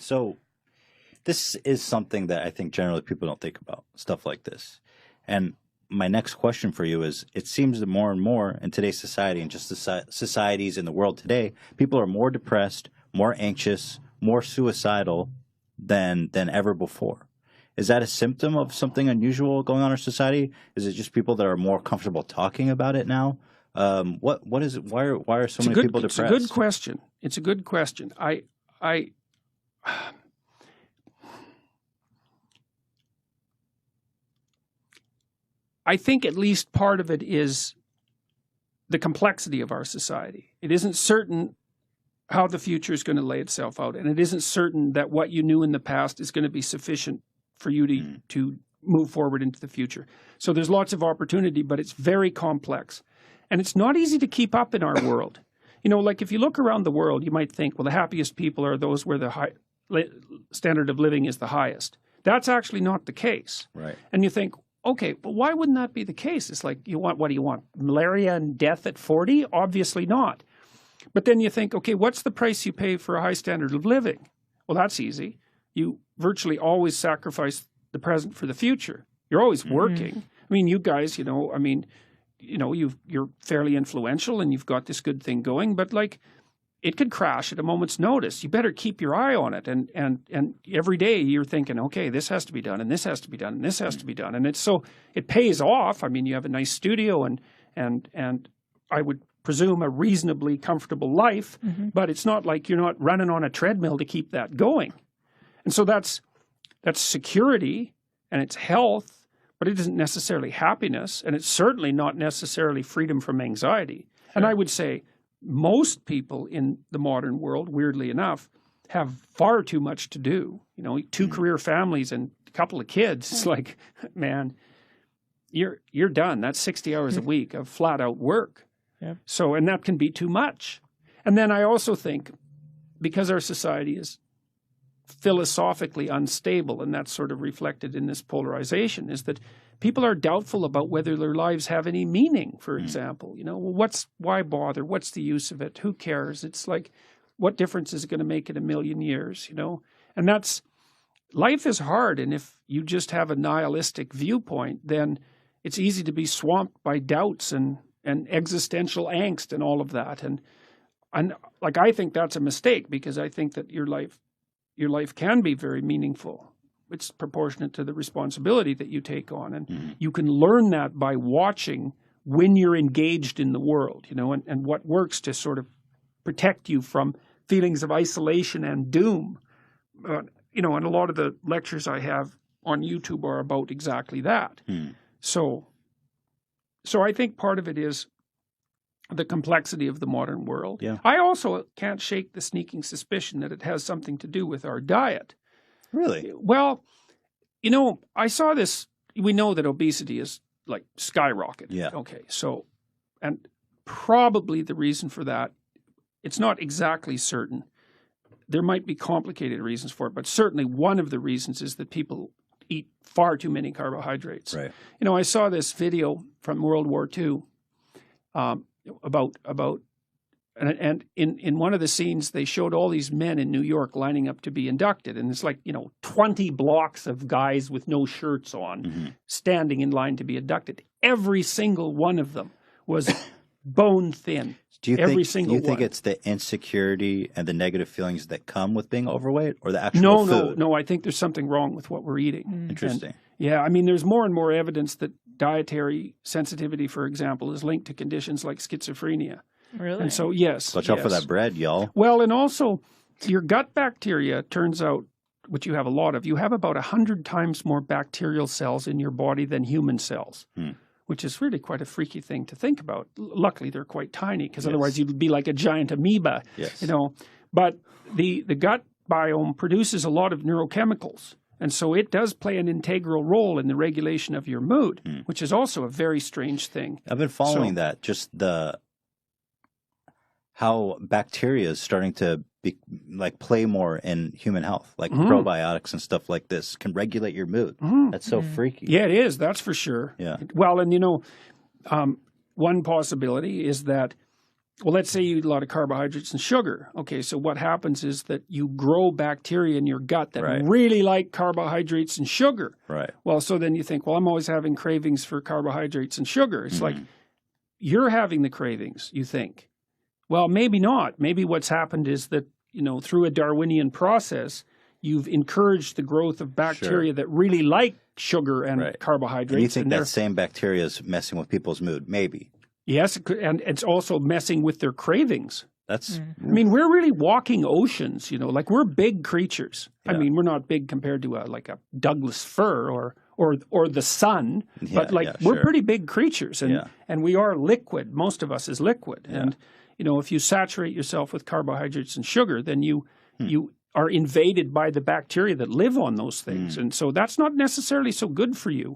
So this is something that I think generally people don't think about, stuff like this. And my next question for you is, it seems that more and more in today's society and just the societies in the world today, people are more depressed, more anxious, more suicidal than ever before. Is that a symptom of something unusual going on in our society? Is it just people that are more comfortable talking about it now? What is it? Why are so many people depressed? It's a good question. It's a good question. I think at least part of it is the complexity of our society. It isn't certain how the future is going to lay itself out, and it isn't certain that what you knew in the past is going to be sufficient for you to move forward into the future. So there's lots of opportunity, but it's very complex. And it's not easy to keep up in our world. You know, like if you look around the world, you might think, well, the happiest people are those where the standard of living is the highest. That's actually not the case. Right. And you think, okay, but why wouldn't that be the case? It's like, what do you want? Malaria and death at 40? Obviously not. But then you think, okay, what's the price you pay for a high standard of living? Well, that's easy. You virtually always sacrifice the present for the future. You're always working. I mean, you guys, you're fairly influential and you've got this good thing going, but like it could crash at a moment's notice. You better keep your eye on it. And every day you're thinking, okay, this has to be done and this has to be done and this has to be done. And it pays off. I mean, you have a nice studio and I would presume a reasonably comfortable life, but it's not like you're not running on a treadmill to keep that going. And so that's security and it's health, but it isn't necessarily happiness, and it's certainly not necessarily freedom from anxiety. Sure. And I would say most people in the modern world, weirdly enough, have far too much to do. You know, 2 career families and a couple of kids. It's like, man, you're done. That's 60 hours a week of flat out work. Yeah. So, and that can be too much. And then I also think, because our society is philosophically unstable, and that's sort of reflected in this polarization, is that people are doubtful about whether their lives have any meaning, for example. You know, well, why bother? What's the use of it? Who cares? It's like, what difference is it going to make in a million years, you know? And life is hard, and if you just have a nihilistic viewpoint, then it's easy to be swamped by doubts and existential angst and all of that. And like, I think that's a mistake, because I think that your life can be very meaningful. It's proportionate to the responsibility that you take on. And you can learn that by watching when you're engaged in the world, you know, and what works to sort of protect you from feelings of isolation and doom. You know, and a lot of the lectures I have on YouTube are about exactly that. So I think part of it is the complexity of the modern world. Yeah. I also can't shake the sneaking suspicion that it has something to do with our diet. Really? Well, you know, I saw this. We know that obesity is like skyrocketed. Yeah. Okay. So, and probably the reason for that, it's not exactly certain. There might be complicated reasons for it, but certainly one of the reasons is that people eat far too many carbohydrates. Right. You know, I saw this video from World War II about and in one of the scenes they showed all these men in New York lining up to be inducted, and it's like, you know, 20 blocks of guys with no shirts on standing in line to be inducted. Every single one of them was bone thin. Do you think it's the insecurity and the negative feelings that come with being overweight, or the actual food? No, I think there's something wrong with what we're eating. Interesting. Yeah, I mean, there's more and more evidence that dietary sensitivity, for example, is linked to conditions like schizophrenia. Really? And so, yes. Watch out for that bread, y'all. Well, and also, your gut bacteria, turns out, which you have a lot of, you have about 100 times more bacterial cells in your body than human cells, which is really quite a freaky thing to think about. Luckily, they're quite tiny, because otherwise you'd be like a giant amoeba, you know. But the gut biome produces a lot of neurochemicals. And so it does play an integral role in the regulation of your mood, which is also a very strange thing. I've been following that, just how bacteria is starting to play more in human health, like probiotics and stuff like this can regulate your mood. That's so freaky. Yeah, it is. That's for sure. Yeah. Well, and you know, one possibility is that Well, let's say you eat a lot of carbohydrates and sugar. Okay, so what happens is that you grow bacteria in your gut that really like carbohydrates and sugar. Right. Well, so then you think, well, I'm always having cravings for carbohydrates and sugar. It's like you're having the cravings, you think. Well, maybe not. Maybe what's happened is that, through a Darwinian process, you've encouraged the growth of bacteria that really like sugar and carbohydrates. And you think that same bacteria is messing with people's mood? Maybe. Yes, and it's also messing with their cravings. That's. I mean, we're really walking oceans, like we're big creatures. Yeah. I mean, we're not big compared to like a Douglas fir or the sun, but we're pretty big creatures, and we are liquid. Most of us is liquid, and if you saturate yourself with carbohydrates and sugar, then you are invaded by the bacteria that live on those things, and so that's not necessarily so good for you.